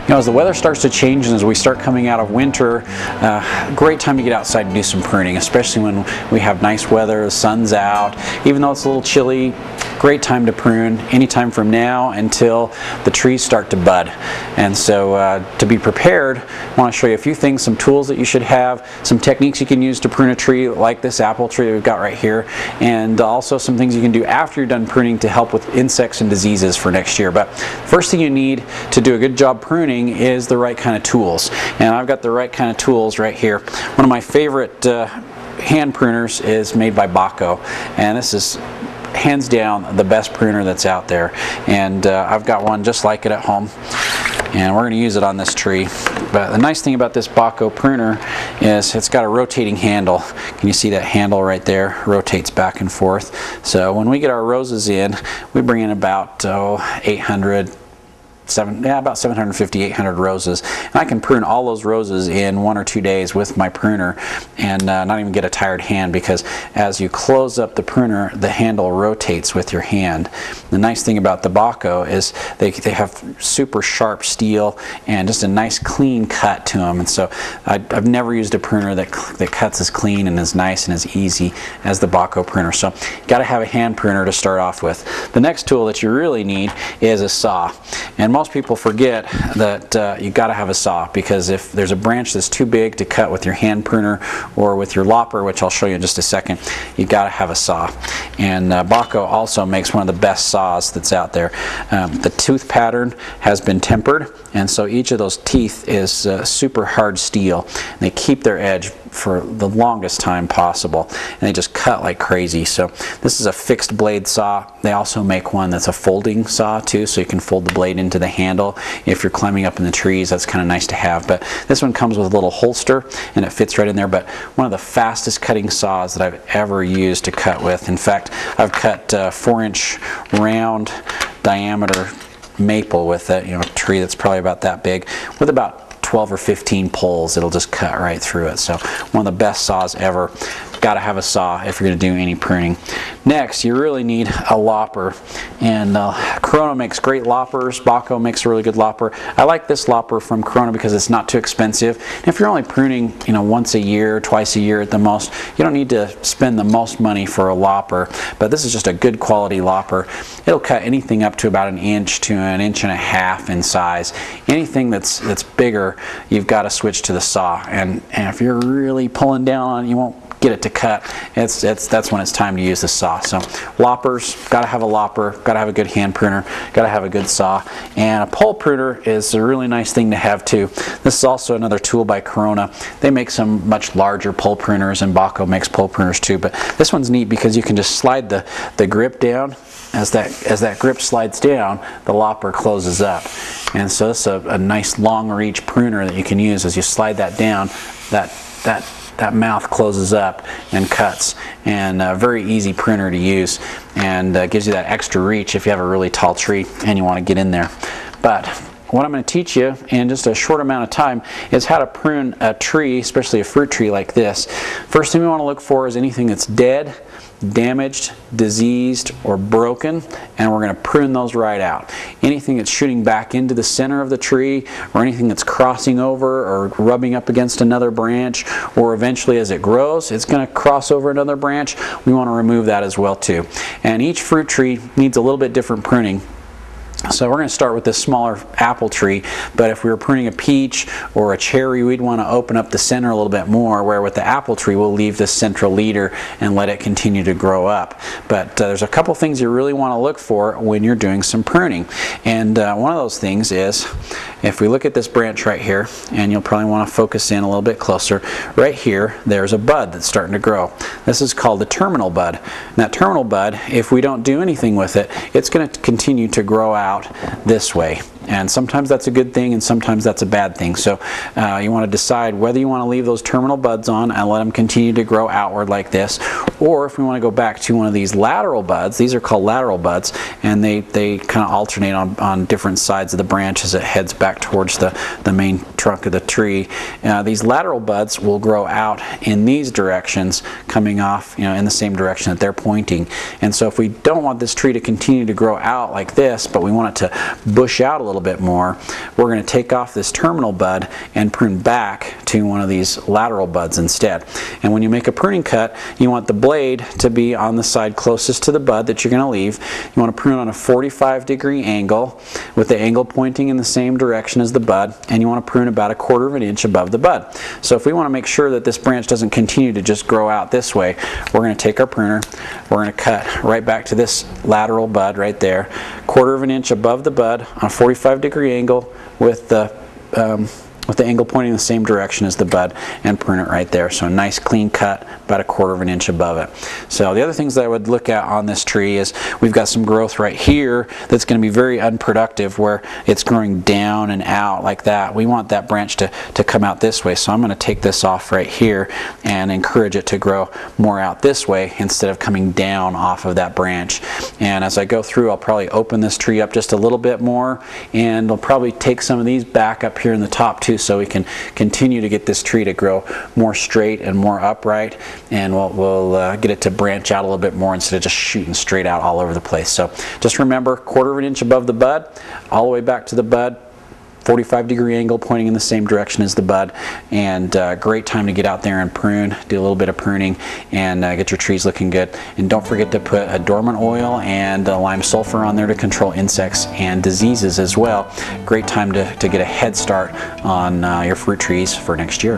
You know, as the weather starts to change and as we start coming out of winter, great time to get outside and do some pruning, especially when we have nice weather, the sun's out. Even though it's a little chilly, great time to prune anytime from now until the trees start to bud. And so to be prepared, I want to show you a few things, some tools that you should have, some techniques you can use to prune a tree like this apple tree that we've got right here, and also some things you can do after you're done pruning to help with insects and diseases for next year. But first thing you need to do a good job pruning is the right kind of tools. And I've got the right kind of tools right here. One of my favorite hand pruners is made by Baco, and this is hands down the best pruner that's out there. And I've got one just like it at home, and we're going to use it on this tree. But the nice thing about this Baco pruner is it's got a rotating handle. Can you see that handle right there? Rotates back and forth. So when we get our roses in, we bring in about 750, 800 roses, and I can prune all those roses in 1 or 2 days with my pruner and not even get a tired hand, because as you close up the pruner, the handle rotates with your hand. The nice thing about the Baco is they have super sharp steel and just a nice clean cut to them, and so I've never used a pruner that cuts as clean and as nice and as easy as the Baco pruner. So you got to have a hand pruner to start off with. The next tool that you really need is a saw, and most people forget that you got to have a saw, because if there's a branch that's too big to cut with your hand pruner or with your Lopper, which I'll show you in just a second, you got to have a saw. And Baco also makes one of the best saws that's out there. The tooth pattern has been tempered, and so each of those teeth is super hard steel. They keep their edge for the longest time possible, and they just cut like crazy. So this is a fixed blade saw. They also make one that's a folding saw too, so you can fold the blade into the handle if you're climbing up in the trees. That's kind of nice to have. But this one comes with a little holster and it fits right in there. But one of the fastest cutting saws that I've ever used to cut with. In fact, I've cut 4-inch round diameter maple with it, you know, a tree that's probably about that big, with about 12 or 15 poles. It'll just cut right through it. So one of the best saws ever. Got to have a saw if you're going to do any pruning. Next, you really need a Lopper, and Corona makes great loppers. Baco makes a really good Lopper. I like this Lopper from Corona because it's not too expensive. And if you're only pruning, you know, once a year, twice a year at the most, you don't need to spend the most money for a Lopper. But this is just a good quality Lopper. It'll cut anything up to about 1 inch to 1.5 inches in size. Anything that's bigger, you've got to switch to the saw. And if you're really pulling down on it, you won't get it to cut. That's when it's time to use the saw. So loppers, got to have a Lopper, got to have a good hand pruner, got to have a good saw, and a pole pruner is a really nice thing to have too. This is also another tool by Corona. They make some much larger pole pruners, and Baco makes pole pruners too, but this one's neat because you can just slide the grip down. As that grip slides down, the Lopper closes up, and so it's a nice long reach pruner that you can use. As you slide that down, that mouth closes up and cuts, and a very easy pruner to use, and gives you that extra reach if you have a really tall tree and you want to get in there. But what I'm going to teach you in just a short amount of time is how to prune a tree, especially a fruit tree like this. First thing we want to look for is anything that's dead, damaged, diseased, or broken, and we're going to prune those right out. Anything that's shooting back into the center of the tree, or anything that's crossing over or rubbing up against another branch, or eventually as it grows it's going to cross over another branch, we want to remove that as well too. And each fruit tree needs a little bit different pruning. So we're going to start with this smaller apple tree, but if we were pruning a peach or a cherry, we'd want to open up the center a little bit more, where with the apple tree we'll leave this central leader and let it continue to grow up. But there's a couple things you really want to look for when you're doing some pruning, and one of those things is, if we look at this branch right here, and you'll probably want to focus in a little bit closer, right here there's a bud that's starting to grow. This is called the terminal bud. And that terminal bud, if we don't do anything with it, it's going to continue to grow out this way. And sometimes that's a good thing and sometimes that's a bad thing. So you want to decide whether you want to leave those terminal buds on and let them continue to grow outward like this, or if we want to go back to one of these lateral buds. These are called lateral buds, and they kind of alternate on different sides of the branch as it heads back towards the main trunk trunk of the tree, these lateral buds will grow out in these directions, coming off, in the same direction that they're pointing. And so if we don't want this tree to continue to grow out like this, but we want it to bush out a little bit more, we're going to take off this terminal bud and prune back to one of these lateral buds instead. And when you make a pruning cut, you want the blade to be on the side closest to the bud that you're going to leave. You want to prune on a 45-degree angle with the angle pointing in the same direction as the bud, and you want to prune about 1/4 of an inch above the bud. So if we want to make sure that this branch doesn't continue to just grow out this way, we're going to take our pruner, we're going to cut right back to this lateral bud right there, 1/4 of an inch above the bud on a 45-degree angle with the angle pointing in the same direction as the bud, and prune it right there. So a nice clean cut, about 1/4 of an inch above it. So the other things that I would look at on this tree is we've got some growth right here that's going to be very unproductive, where it's growing down and out like that. We want that branch to come out this way. So I'm going to take this off right here and encourage it to grow more out this way instead of coming down off of that branch. And as I go through, I'll probably open this tree up just a little bit more, and I'll probably take some of these back up here in the top too, so we can continue to get this tree to grow more straight and more upright, and we'll get it to branch out a little bit more instead of just shooting straight out all over the place. So just remember, 1/4 of an inch above the bud, all the way back to the bud, 45-degree angle pointing in the same direction as the bud, and great time to get out there and prune, do a little bit of pruning, and get your trees looking good. And don't forget to put a dormant oil and lime sulfur on there to control insects and diseases as well. Great time to get a head start on your fruit trees for next year.